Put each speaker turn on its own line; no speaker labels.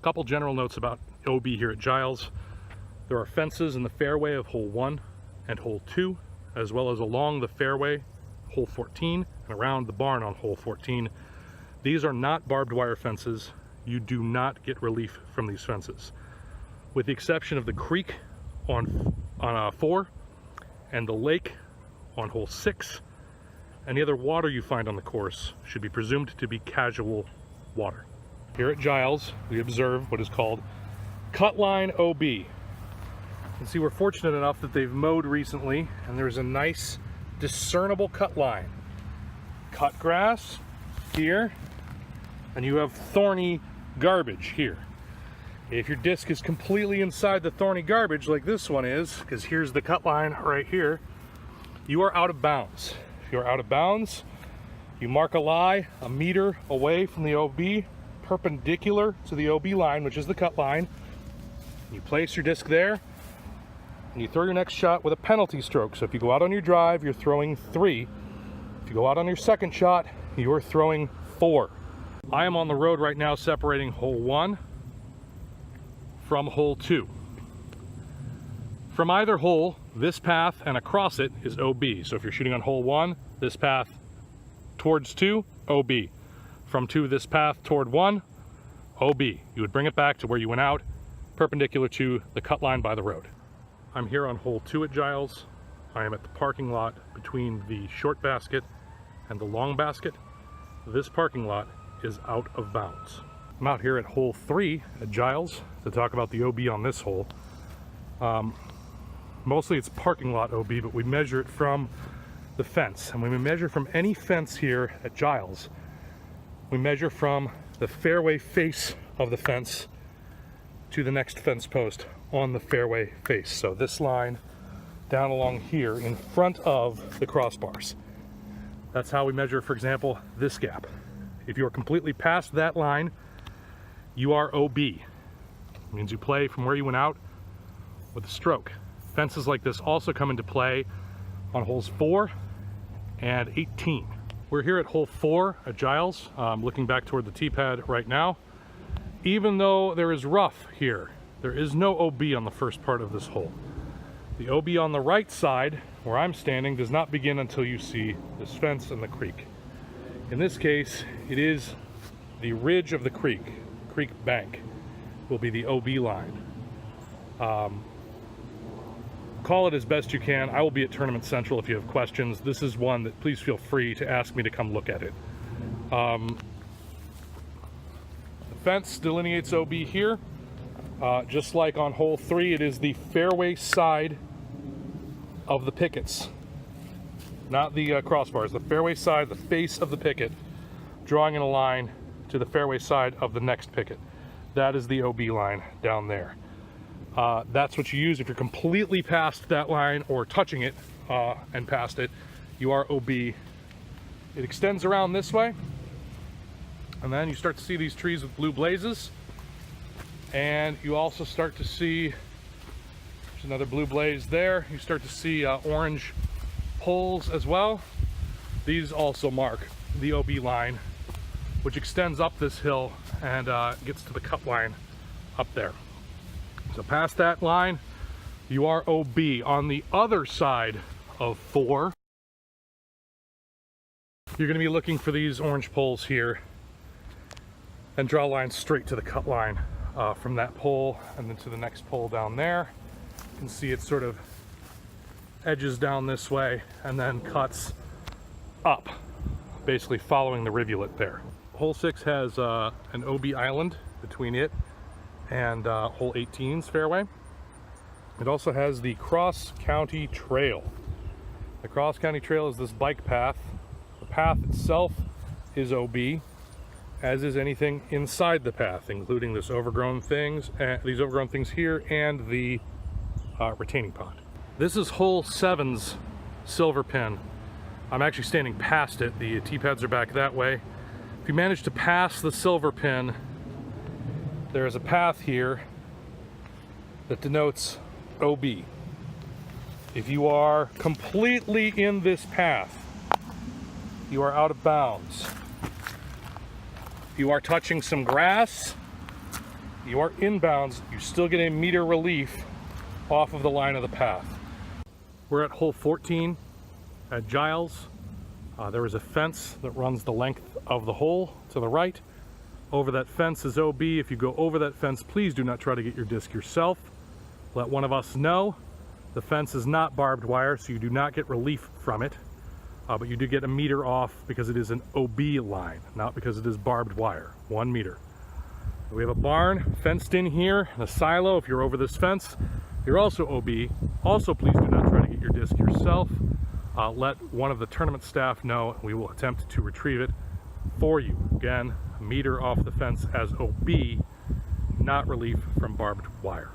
couple general notes about OB here at Giles. There are fences in the fairway of hole 1 and hole 2, as well as along the fairway, hole 14, and around the barn on hole 14. These are not barbed wire fences. You do not get relief from these fences. With the exception of the creek on 4 and the lake on hole 6, any other water you find on the course should be presumed to be casual water. Here at Giles, we observe what is called cut line OB. You can see we're fortunate enough that they've mowed recently, and there's a nice discernible cut line. Cut grass here, and you have thorny garbage here. If your disc is completely inside the thorny garbage like this one is, because here's the cut line right here, you are out of bounds. If you're out of bounds, you mark a lie a meter away from the OB, perpendicular to the OB line, which is the cut line. You place your disc there, and you throw your next shot with a penalty stroke. So if you go out on your drive, you're throwing 3. If you go out on your second shot, you're throwing 4. I am on the road right now separating hole 1 from hole 2. From either hole, this path and across it is OB. So if you're shooting on hole 1, this path towards 2, OB. From 2, this path toward 1, OB. You would bring it back to where you went out, perpendicular to the cut line by the road. I'm here on hole 2 at Giles. I am at the parking lot between the short basket and the long basket. This parking lot is out of bounds. I'm out here at hole 3 at Giles to talk about the OB on this hole. Mostly it's parking lot OB, but we measure it from the fence. And when we measure from any fence here at Giles, we measure from the fairway face of the fence to the next fence post on the fairway face. So this line down along here in front of the crossbars. That's how we measure, for example, this gap. If you are completely past that line, you are OB. It means you play from where you went out with a stroke. Fences like this also come into play on holes 4 and 18. We're here at hole 4 at Giles. Looking back toward the tee pad right now. Even though there is rough here, there is no OB on the first part of this hole. The OB on the right side, where I'm standing, does not begin until you see this fence and the creek. In this case, it is the ridge of the creek bank will be the OB line. Call it as best you can. I will be at Tournament Central if you have questions. This is one that please feel free to ask me to come look at it. The fence delineates OB here. Just like on hole 3, it is the fairway side of the pickets, not the crossbars. The fairway side, the face of the picket, drawing in a line to the fairway side of the next picket. That is the OB line down there. That's what you use if you're completely past that line or touching it and past it. You are OB. It extends around this way, and then you start to see these trees with blue blazes, and you also start to see, there's another blue blaze there. You start to see orange poles as well. These also mark the OB line, which extends up this hill and gets to the cut line up there. So past that line, you are OB. On the other side of 4, you're going to be looking for these orange poles here and draw lines straight to the cut line from that pole and then to the next pole down there. You can see it sort of edges down this way and then cuts up, basically following the rivulet there. Hole 6 has an OB island between it and hole 18's fairway. It also has the Cross County Trail. The Cross County Trail is this bike path. The path itself is OB, as is anything inside the path, including these overgrown things here and the retaining pond. This is hole 7's silver pin. I'm actually standing past it. The tee pads are back that way. If you manage to pass the silver pin, there is a path here that denotes OB. If you are completely in this path, you are out of bounds. If you are touching some grass, you are inbounds, you still get a meter relief off of the line of the path. We're at hole 14 at Giles. There is a fence that runs the length of the hole to the right. Over that fence is OB. If you go over that fence, please do not try to get your disc yourself. Let one of us know. The fence is not barbed wire, so you do not get relief from it. But you do get a meter off because it is an OB line, not because it is barbed wire. 1 meter. We have a barn fenced in here, and a silo. If you're over this fence, you're also OB. Also, please do not try to get your disc yourself. Let one of the tournament staff know, and we will attempt to retrieve it for you. Again, a meter off the fence as OB, not relief from barbed wire.